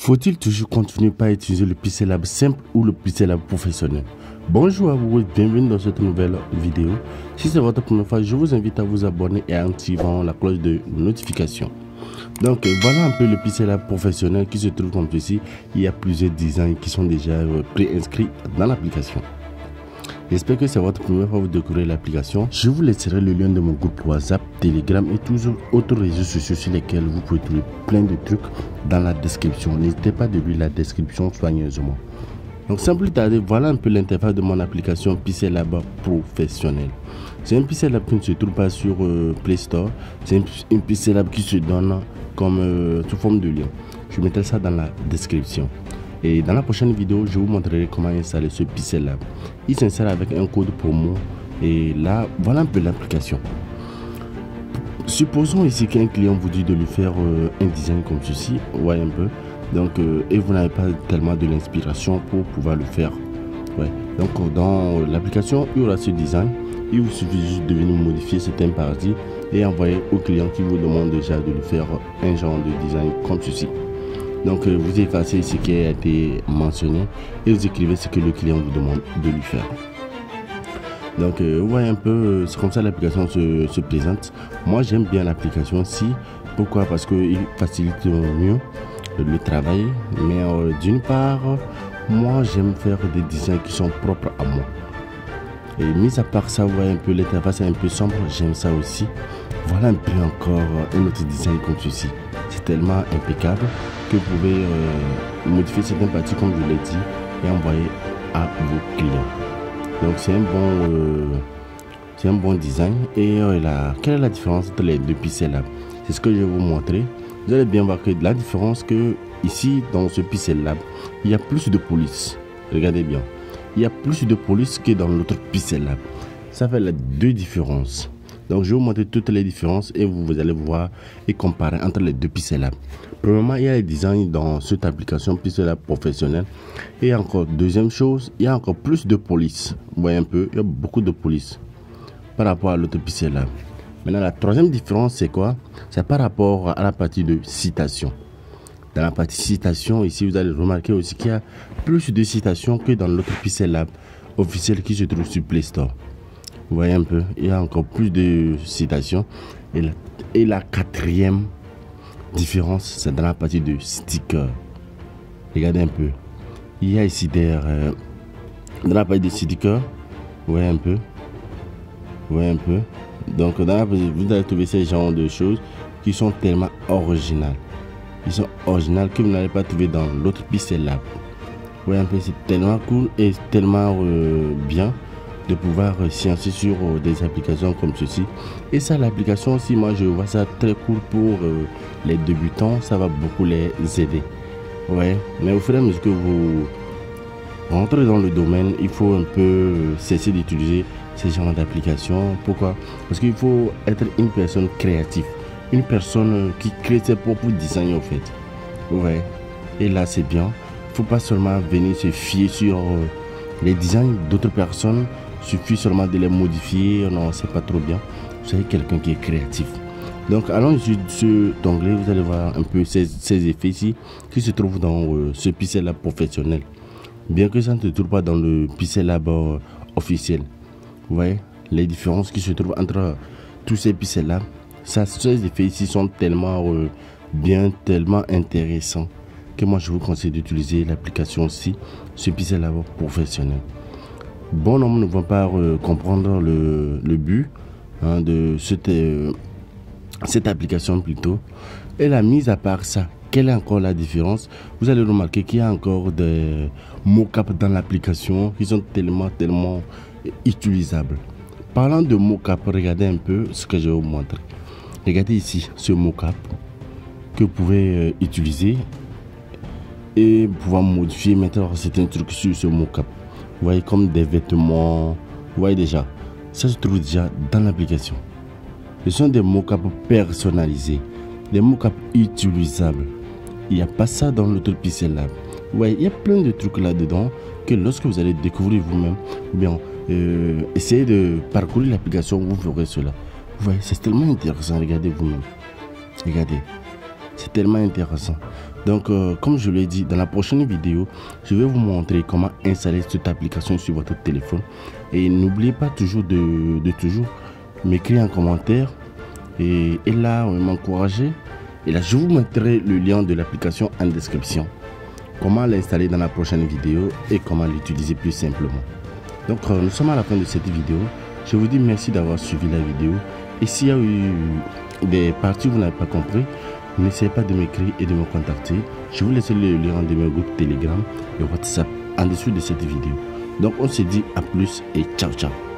Faut-il toujours continuer par utiliser le Pixel Lab simple ou le Pixel Lab professionnel? Bonjour à vous et bienvenue dans cette nouvelle vidéo. Si c'est votre première fois, je vous invite à vous abonner et à activer la cloche de notification. Donc voilà un peu le Pixel Lab professionnel qui se trouve comme ceci. Il y a plusieurs designs qui sont déjà préinscrits dans l'application. J'espère que c'est votre première fois que vous découvrez l'application. Je vous laisserai le lien de mon groupe WhatsApp, Telegram et tous autres réseaux sociaux sur lesquels vous pouvez trouver plein de trucs dans la description. N'hésitez pas de lire la description soigneusement. Donc sans plus tarder, voilà un peu l'interface de mon application Pixel Lab professionnel. C'est un Pixel Lab qui ne se trouve pas sur Play Store. C'est un Pixel Lab qui se donne comme sous forme de lien. Je mettrai ça dans la description. Et dans la prochaine vidéo, je vous montrerai comment installer ce Pixel Lab. Il s'insère avec un code promo. Et là, voilà un peu l'application. Supposons ici qu'un client vous dit de lui faire un design comme ceci. Ouais, un peu. Donc, et vous n'avez pas tellement de l'inspiration pour pouvoir le faire. Ouais. Donc, dans l'application, il y aura ce design. Il vous suffit juste de venir modifier certaines parties et envoyer au client qui vous demande déjà de lui faire un genre de design comme ceci. Donc vous effacez ce qui a été mentionné et vous écrivez ce que le client vous demande de lui faire. Donc vous voyez un peu, c'est comme ça l'application se présente. Moi j'aime bien l'application si. Pourquoi? Parce qu'il facilite mieux le travail. Mais d'une part, moi j'aime faire des designs qui sont propres à moi. Et mis à part ça, vous voyez un peu l'interface est un peu sombre, j'aime ça aussi. Voilà un peu encore un autre design comme ceci. C'est tellement impeccable que vous pouvez modifier certaines parties comme je l'ai dit et envoyer à vos clients. Donc c'est un bon design. Et quelle est la différence entre les deux Pixel Lab? C'est ce que je vais vous montrer. Vous allez bien voir que la différence que ici dans ce Pixel Lab, il y a plus de police. Regardez bien. Il y a plus de police que dans l'autre Pixel Lab. Ça fait les deux différences. Donc je vais vous montrer toutes les différences et vous allez voir et comparer entre les deux Pixel Lab. Premièrement, il y a les designs dans cette application Pixel Lab professionnel. Et encore, deuxième chose, il y a encore plus de police. Vous voyez un peu, il y a beaucoup de police par rapport à l'autre Pixel Lab. Maintenant, la troisième différence, c'est quoi? C'est par rapport à la partie de citation. Dans la partie citation, ici, vous allez remarquer aussi qu'il y a plus de citations que dans l'autre Pixel Lab officiel qui se trouve sur Play Store. Vous voyez un peu, il y a encore plus de citations. Et la quatrième différence, c'est dans la partie de stickers. Regardez un peu. Il y a ici derrière, dans la partie de stickers, vous voyez un peu. Vous voyez un peu. Donc, dans la partie, vous allez trouver ces genres de choses qui sont tellement originales. Ils sont originales que vous n'allez pas trouver dans l'autre Pixel Lab. Vous voyez un peu, c'est tellement cool et tellement bien de pouvoir sciencer sur des applications comme ceci. Et ça, l'application aussi, moi je vois ça très cool pour les débutants. Ça va beaucoup les aider. Ouais, mais au fur et à mesure que vous rentrez dans le domaine, il faut un peu cesser d'utiliser ces genres d'applications. Pourquoi? Parce qu'il faut être une personne créative, une personne qui crée ses propres designs en fait. Ouais, et là c'est bien. Il faut pas seulement venir se fier sur les designs d'autres personnes. Suffit seulement de les modifier. Non, c'est pas trop bien. Vous savez, quelqu'un qui est créatif. Donc allons sur cet onglet, vous allez voir un peu ces effets ici qui se trouvent dans ce Pixel Lab professionnel, bien que ça ne se trouve pas dans le Pixel Lab officiel. Vous voyez les différences qui se trouvent entre tous ces Pixel Lab. Ces effets ici sont tellement bien, tellement intéressants que moi je vous conseille d'utiliser l'application aussi, ce Pixel Lab professionnel. Bon nombre ne vont pas comprendre le but de cette application plutôt. Et la mise à part ça, quelle est encore la différence? Vous allez remarquer qu'il y a encore des mockups dans l'application qui sont tellement utilisables. Parlant de mockup, regardez un peu ce que je vais vous montrer. Regardez ici ce mockup que vous pouvez utiliser et pouvoir modifier, mettre certains trucs sur ce mockup. Vous voyez comme des vêtements, vous voyez déjà, ça se trouve déjà dans l'application. Ce sont des mockups personnalisés, des mockups utilisables. Il n'y a pas ça dans l'autre Pixel Lab. Vous voyez, il y a plein de trucs là-dedans que lorsque vous allez découvrir vous-même, bien, essayez de parcourir l'application, vous verrez cela. Vous voyez, c'est tellement intéressant, regardez vous-même. Regardez, c'est tellement intéressant. Donc comme je l'ai dit, dans la prochaine vidéo, je vais vous montrer comment installer cette application sur votre téléphone. Et n'oubliez pas toujours de toujours m'écrire en commentaire et là m'encourager. Et là je vous mettrai le lien de l'application en description. Comment l'installer dans la prochaine vidéo et comment l'utiliser plus simplement. Donc nous sommes à la fin de cette vidéo. Je vous dis merci d'avoir suivi la vidéo. Et s'il y a eu des parties où vous n'avez pas compris, n'essayez pas de m'écrire et de me contacter. Je vous laisse le lien de mes groupes Telegram et WhatsApp en dessous de cette vidéo. Donc on se dit à plus et ciao ciao.